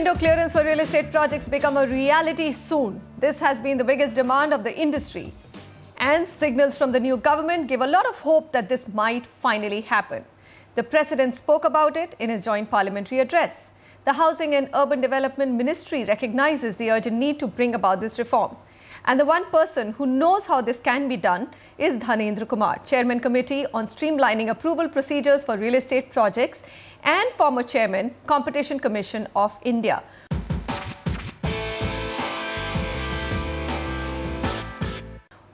window clearance for real estate projects become a reality soon. This has been the biggest demand of the industry. And signals from the new government give a lot of hope that this might finally happen. The President spoke about it in his joint parliamentary address. The Housing and Urban Development Ministry recognizes the urgent need to bring about this reform. And the one person who knows how this can be done is Dhanendra Kumar, Chairman Committee on Streamlining Approval Procedures for Real Estate Projects and former Chairman, Competition Commission of India.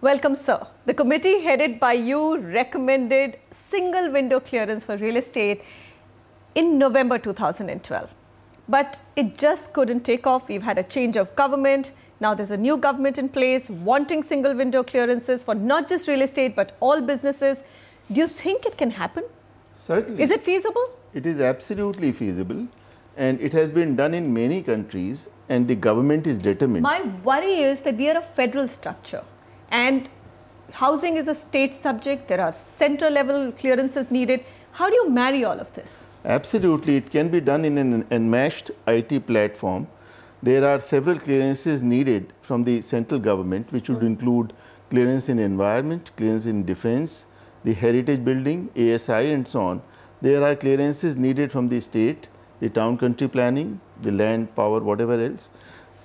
Welcome, sir. The committee headed by you recommended single window clearance for real estate in November 2012. But it just couldn't take off. We've had a change of government. Now there's a new government in place wanting single window clearances for not just real estate but all businesses. Do you think it can happen? Certainly. Is it feasible? It is absolutely feasible, and it has been done in many countries, and the government is determined. My worry is that we are a federal structure and housing is a state subject. There are central level clearances needed. How do you marry all of this? Absolutely. It can be done in an enmeshed IT platform. There are several clearances needed from the central government, which would include clearance in environment, clearance in defense, the heritage building, ASI and so on. There are clearances needed from the state, the town country planning, the land, power, whatever else.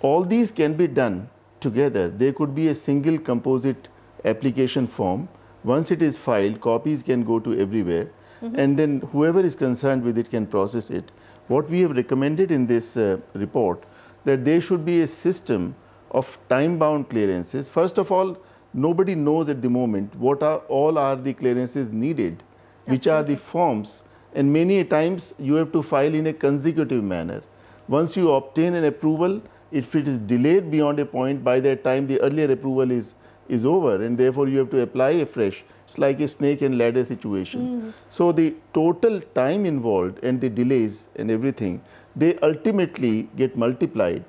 All these can be done together. There could be a single composite application form. Once it is filed, copies can go to everywhere, and then whoever is concerned with it can process it. What we have recommended in this report, that there should be a system of time-bound clearances. First of all, nobody knows at the moment what are the clearances needed, which are the forms, and many times you have to file in a consecutive manner. Once you obtain an approval, if it is delayed beyond a point, by that time the earlier approval is over, and therefore you have to apply afresh. It's like a snake and ladder situation. So the total time involved and the delays and everything, they ultimately get multiplied,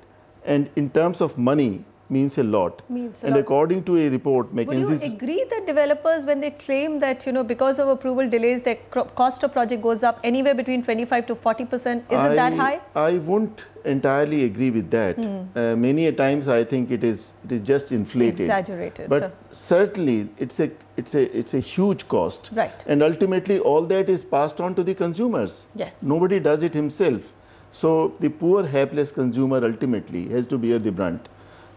and in terms of money means a lot. According to a report, McKinsey's... Would you agree that developers, when they claim that, because of approval delays, their cost of project goes up anywhere between 25 to 40%, is it that high? I won't entirely agree with that. Many a times I think it is just inflated. Exaggerated. But certainly it's a huge cost. Right. And ultimately all that is passed on to the consumers. Yes. Nobody does it himself. So the poor helpless consumer ultimately has to bear the brunt.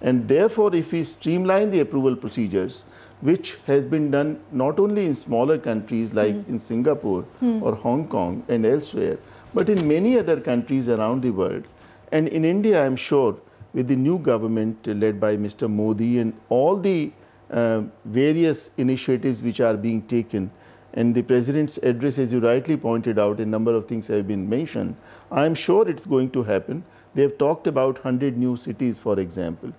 And therefore, if we streamline the approval procedures, which has been done not only in smaller countries like in Singapore or Hong Kong and elsewhere, but in many other countries around the world. And in India, I'm sure, with the new government led by Mr. Modi and all the various initiatives which are being taken, and the President's address, as you rightly pointed out, a number of things have been mentioned. I'm sure it's going to happen. They have talked about 100 new cities, for example.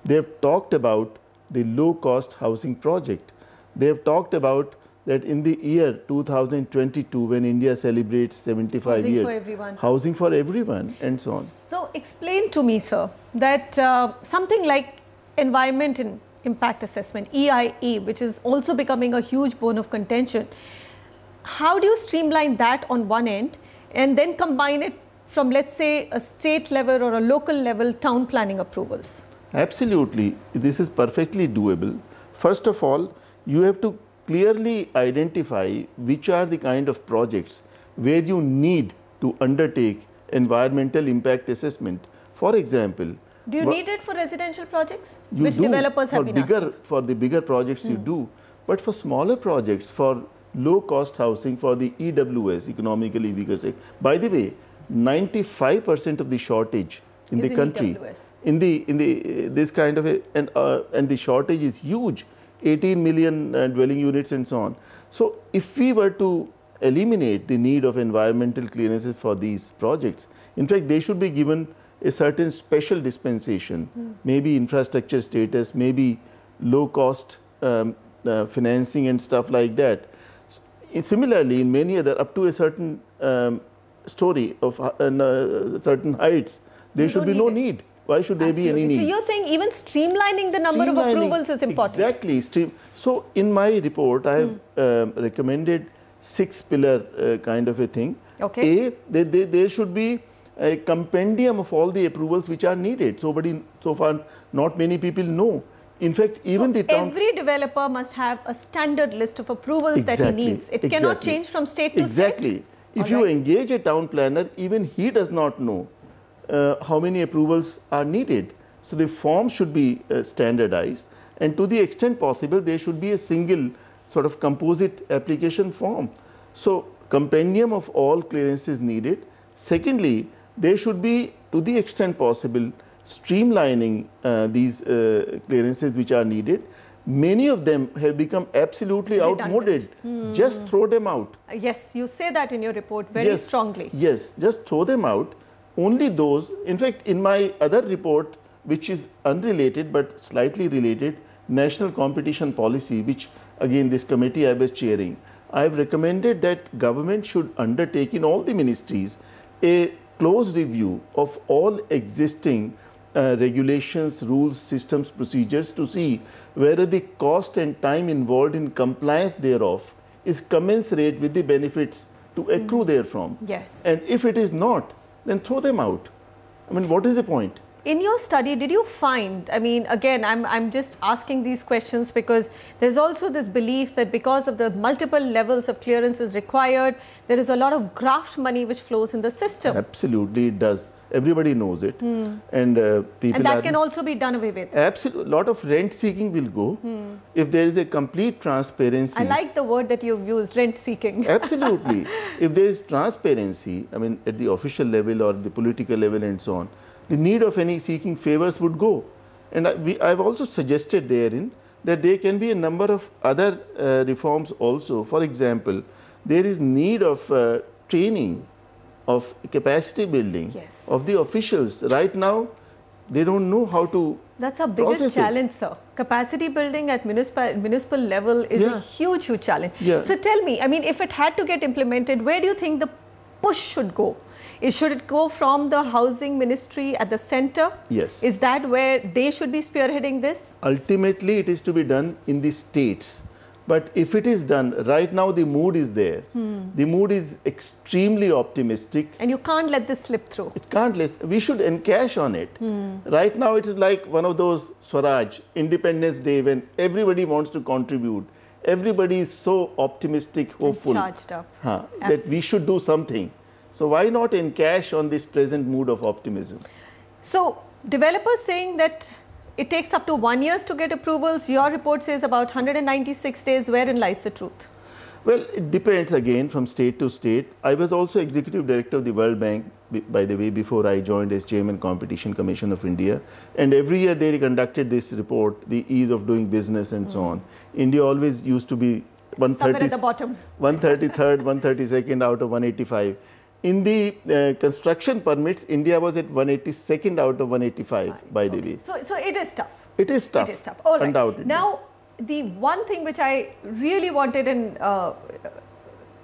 They have talked about the low-cost housing project. They have talked about that in the year 2022, when India celebrates 75 years, housing for everyone, and so on. So explain to me, sir, that something like environment and impact assessment, EIA, which is also becoming a huge bone of contention. How do you streamline that on one end and then combine it from, let's say, a state level or a local level town planning approvals? Absolutely. This is perfectly doable. First of all, you have to clearly identify which are the kind of projects where you need to undertake environmental impact assessment. For example, do you need it for residential projects, which developers have been asking? For the bigger projects you do, but for smaller projects, for low-cost housing, for the EWS, economically weaker sector. By the way, 95% of the shortage in the country, in this kind of and the shortage is huge, 18 million dwelling units and so on. So if we were to eliminate the need of environmental clearances for these projects, in fact, they should be given a certain special dispensation, maybe infrastructure status, maybe low-cost financing and stuff like that. Similarly, in many other, up to a certain story of certain heights, there should be no need. Why should there be any need? So you're saying even streamlining the number of approvals is important? Exactly. So in my report, I have recommended 6-pillar kind of a thing. Okay. There should be a compendium of all the approvals which are needed. So far, not many people know. In fact, even the town... every developer must have a standard list of approvals that he needs. It cannot change from state to state. Exactly. If you engage a town planner, even he does not know how many approvals are needed. So the forms should be standardized, and to the extent possible, there should be a single sort of composite application form. So compendium of all clearances needed. Secondly, there should be, to the extent possible, streamlining these clearances which are needed. Many of them have become absolutely outmoded. Just throw them out. Yes, you say that in your report very strongly. Yes, just throw them out. Only those, in fact, in my other report, which is unrelated but slightly related, National Competition Policy, which again this committee I was chairing, I have recommended that government should undertake in all the ministries a close review of all existing regulations, rules, systems, procedures to see whether the cost and time involved in compliance thereof is commensurate with the benefits to accrue therefrom. Yes. And if it is not, then throw them out. I mean, what is the point? In your study, did you find, I mean, again, I'm just asking these questions because there's also this belief that because of the multiple levels of clearances required, there is a lot of graft money which flows in the system. Absolutely, it does. Everybody knows it. And people and that can also be done away with. Absolutely. A lot of rent seeking will go if there is a complete transparency. I like the word that you've used, rent seeking. Absolutely. If there is transparency, I mean, at the official level or the political level and so on, the need of any seeking favors would go. And I've also suggested therein that there can be a number of other reforms also. For example, there is need of training, of capacity building of the officials. Right now, they don't know how to. That's our biggest challenge, sir. Capacity building at municipal level is a huge, huge challenge. So tell me, I mean, if it had to get implemented, where do you think the push should go? Should it go from the housing ministry at the center? Yes. Is that where they should be spearheading this? Ultimately, it is to be done in the states. But if it is done, right now the mood is there. The mood is extremely optimistic. And you can't let this slip through. It can't let, we should encash on it. Right now it is like one of those Swaraj, Independence Day, when everybody wants to contribute. Everybody is so optimistic, hopeful. And charged up. That we should do something. So why not encash on this present mood of optimism? So developers saying that it takes up to 1 year to get approvals. Your report says about 196 days. Wherein lies the truth? Well, it depends again from state to state. I was also executive director of the World Bank, by the way, before I joined as Chairman Competition Commission of India. And every year they conducted this report, the ease of doing business and so on. India always used to be 130, somewhere at the bottom. 133rd, 132nd out of 185. In the construction permits, India was at 182nd out of 185, by the way. So it is tough. It is tough. It is tough. All right. Undoubtedly. Now, the one thing which I really wanted in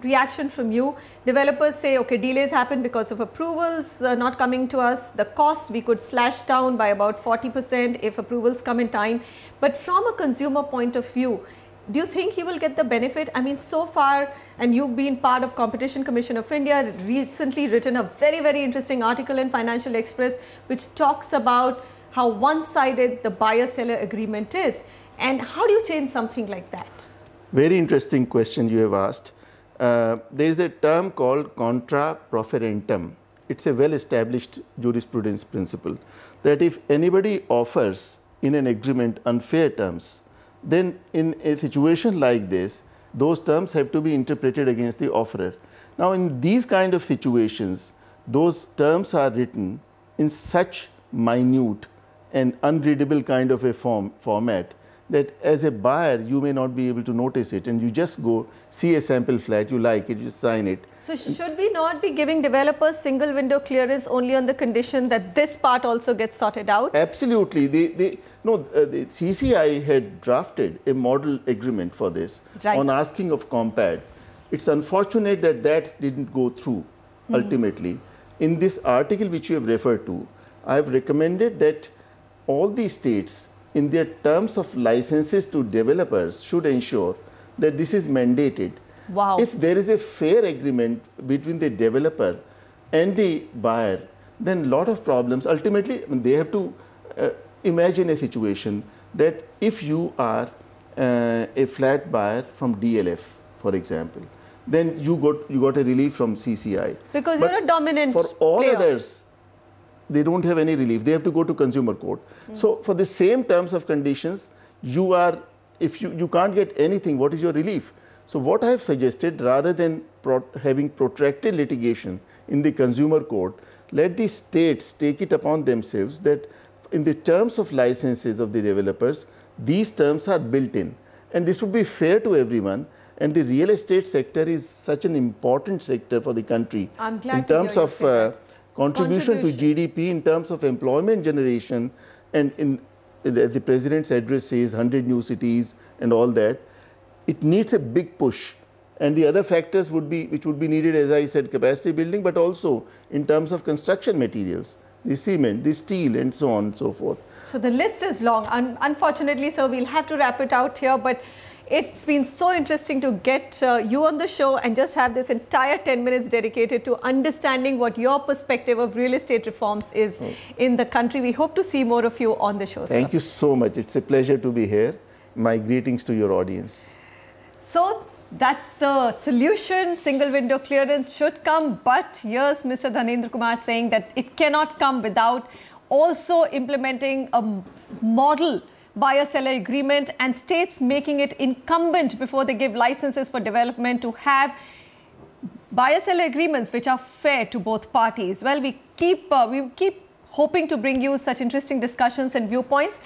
reaction from you, developers say, okay, delays happen because of approvals not coming to us. The costs we could slash down by about 40% if approvals come in time. But from a consumer point of view, do you think he will get the benefit? I mean, so far, and you've been part of Competition Commission of India, recently written a very, very interesting article in Financial Express, which talks about how one-sided the buyer-seller agreement is. And how do you change something like that? Very interesting question you have asked. There is a term called contra proferentum. It's a well-established jurisprudence principle that if anybody offers in an agreement unfair terms, then in a situation like this, those terms have to be interpreted against the offerer. Now, in these kind of situations, those terms are written in such minute and unreadable kind of a format that as a buyer, you may not be able to notice it, and you just go see a sample flat, you like it, you sign it. So should we not be giving developers single window clearance only on the condition that this part also gets sorted out? Absolutely. The CCI had drafted a model agreement for this on asking of Compad. It's unfortunate that that didn't go through ultimately. In this article which you have referred to, I have recommended that all the states in their terms of licenses to developers should ensure that this is mandated. Wow. If there is a fair agreement between the developer and the buyer, then a lot of problems. Ultimately, they have to imagine a situation that if you are a flat buyer from DLF, for example, then you got a relief from CCI. Because you're a dominant for all player. Others, they don't have any relief. They have to go to consumer court. So for the same terms of conditions, if you can't get anything, what is your relief? So what I have suggested, rather than having protracted litigation in the consumer court, let the states take it upon themselves that in the terms of licenses of the developers, these terms are built in. And this would be fair to everyone. And the real estate sector is such an important sector for the country. I'm glad in terms to hear you say that. Contribution to GDP, in terms of employment generation, and as the President's address says, 100 new cities and all that, it needs a big push. And the other factors which would be needed, as I said, capacity building, but also in terms of construction materials, the cement, the steel, and so on and so forth. So the list is long. Unfortunately, sir, we'll have to wrap it out here. But it's been so interesting to get you on the show and just have this entire 10 minutes dedicated to understanding what your perspective of real estate reforms is in the country. We hope to see more of you on the show, sir. Thank you so much. It's a pleasure to be here. My greetings to your audience. So that's the solution. Single window clearance should come. But here's Mr. Dhanendra Kumar saying that it cannot come without also implementing a model buyer-seller agreement and states making it incumbent before they give licenses for development to have buyer-seller agreements which are fair to both parties. Well, we keep hoping to bring you such interesting discussions and viewpoints.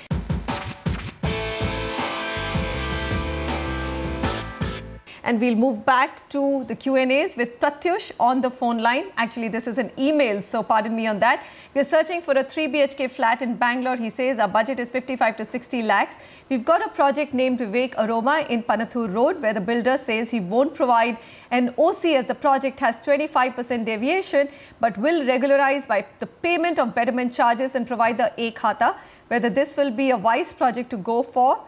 And we'll move back to the Q&As with Pratyush on the phone line. Actually, this is an email, so pardon me on that. We're searching for a 3 BHK flat in Bangalore. He says our budget is 55 to 60 lakhs. We've got a project named Vivek Aroma in Panathur Road, where the builder says he won't provide an OC as the project has 25% deviation, but will regularize by the payment of betterment charges and provide the E-Khata. Whether this will be a wise project to go for.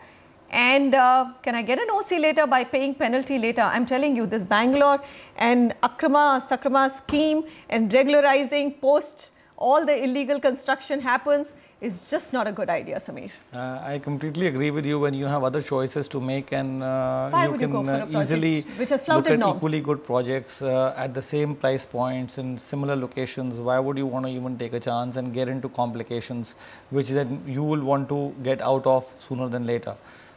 And can I get an OC later by paying penalty later? I'm telling you, this Bangalore and Sakrama scheme and regularizing post all the illegal construction happens is just not a good idea, Sameer. I completely agree with you. When you have other choices to make, and you can easily which has look at equally good projects at the same price points in similar locations. Why would you want to even take a chance and get into complications which then you will want to get out of sooner than later?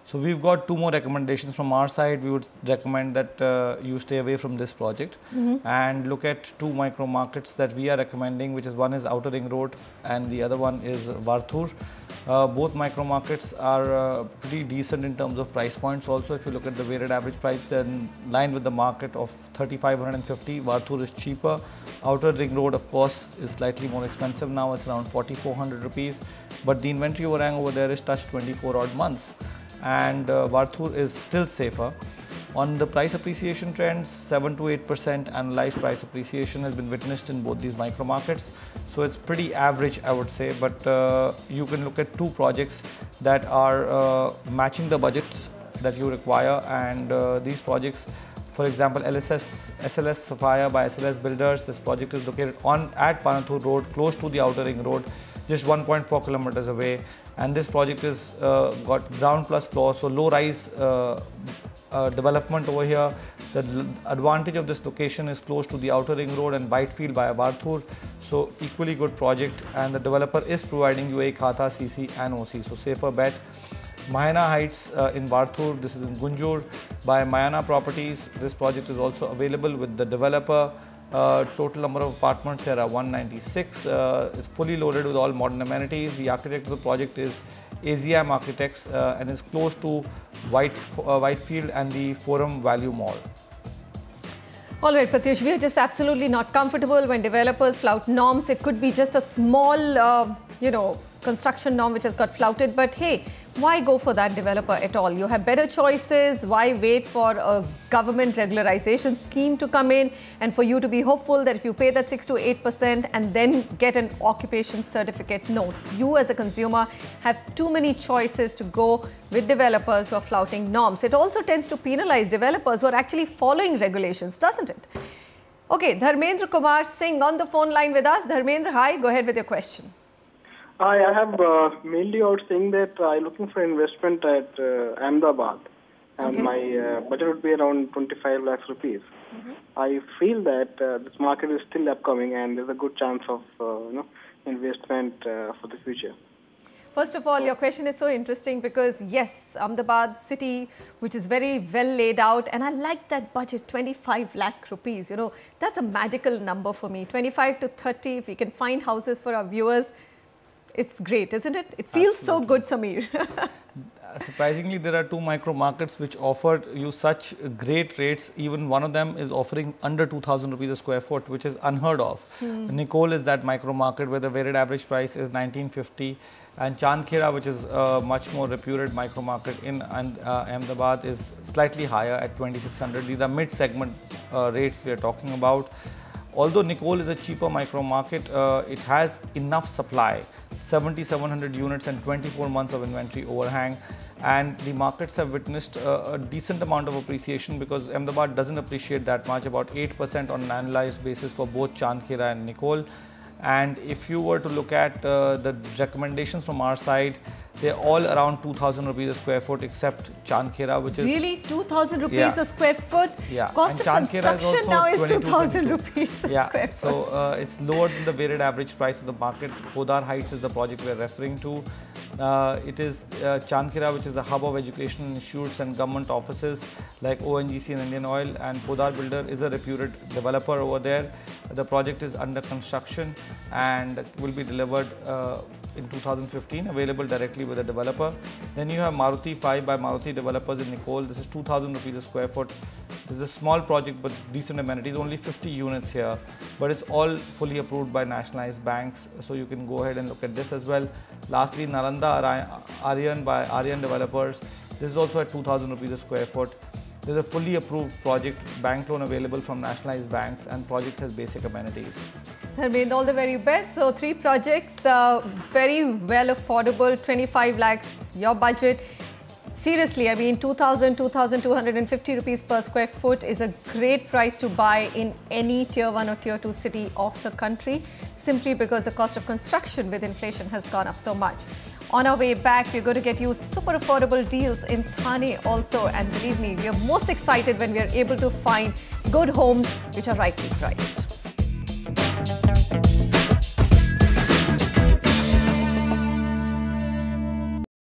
So we've got 2 more recommendations from our side. We would recommend that you stay away from this project and look at 2 micro markets that we are recommending, which is one is Outer Ring Road and the other one is Varthur. Both micro markets are pretty decent in terms of price points. Also, if you look at the weighted average price, they're in line with the market of 3,550. Varthur is cheaper. Outer Ring Road, of course, is slightly more expensive now. It's around 4,400 rupees. But the inventory overhang over there is touched 24 odd months. And Varthur is still safer. On the price appreciation trends, 7 to 8% annualized price appreciation has been witnessed in both these micro markets. So it's pretty average, I would say, but you can look at 2 projects that are matching the budgets that you require, and these projects, for example, SLS Sapphire by SLS Builders. This project is located at Panathur Road, close to the Outer Ring Road, just 1.4 kilometers away. And this project is got ground plus floor, so low rise development over here. The advantage of this location is close to the Outer Ring Road and Whitefield by Varthur. So equally good project, and the developer is providing you a Khata, CC and OC, so safer bet. Mahana Heights in Varthur, this is in Gunjur by Mayana Properties. This project is also available with the developer. Total number of apartments there are 196. It's fully loaded with all modern amenities. The architect of the project is AZM Architects and is close to Whitefield and the Forum Value Mall. All right, Pratyush, we are just absolutely not comfortable when developers flout norms. It could be just a small, construction norm which has got flouted, but hey, why go for that developer at all? You have better choices. Why wait for a government regularization scheme to come in and for you to be hopeful that if you pay that 6 to 8% and then get an occupation certificate? No, you as a consumer have too many choices to go with developers who are flouting norms. It also tends to penalize developers who are actually following regulations, doesn't it? Okay, Dharmendra Kumar Singh on the phone line with us. Dharmendra, hi, go ahead with your question. Hi, I have mainly out saying that I'm looking for investment at Ahmedabad, and my budget would be around 25 lakhs rupees. I feel that this market is still upcoming, and there's a good chance of investment for the future. First of all, your question is so interesting because yes, Ahmedabad city, which is very well laid out, and I like that budget, 25 lakh rupees. You know, that's a magical number for me. 25 to 30, if we can find houses for our viewers, it's great, isn't it? It feels so good, Samir. Surprisingly, there are two micro markets which offer you such great rates. Even one of them is offering under 2,000 rupees a square foot, which is unheard of. Nicole is that micro market where the weighted average price is 1950, and Chandkhera, which is a much more reputed micro market in Ahmedabad, is slightly higher at 2,600. These are mid-segment rates we are talking about. Although Nicole is a cheaper micro market, it has enough supply, 7,700 units and 24 months of inventory overhang. And the markets have witnessed a decent amount of appreciation because Ahmedabad doesn't appreciate that much, about 8% on an annualized basis for both Chandkhera and Nicole. And if you were to look at the recommendations from our side, they're all around 2,000 rupees a square foot except Chandkhera, which is... Really? 2,000 rupees a square foot? Yeah. Cost of construction now is 2,000 rupees a square foot. So it's lower than the weighted average price of the market. Podar Heights is the project we're referring to. It is Chandkhera, which is the hub of educational institutes and government offices like ONGC and Indian Oil, and Podar Builder is a reputed developer over there. The project is under construction and will be delivered in 2015, available directly with the developer. Then you have Maruti 5 by Maruti Developers in Nicole. This is 2,000 rupees a square foot. This is a small project but decent amenities, only 50 units here, but it's all fully approved by nationalized banks, so you can go ahead and look at this as well. Lastly, Naranda Aryan by Aryan Developers. This is also at 2,000 rupees a square foot. There's a fully approved project, bank loan available from nationalized banks, and project has basic amenities. Dharmendra, all the very best. So 3 projects, very well affordable, 25 lakhs, your budget. Seriously, I mean 2,250 rupees per square foot is a great price to buy in any tier 1 or tier 2 city of the country, simply because the cost of construction with inflation has gone up so much. On our way back, we're going to get you super affordable deals in Thane also, and believe me, we are most excited when we are able to find good homes which are rightly priced.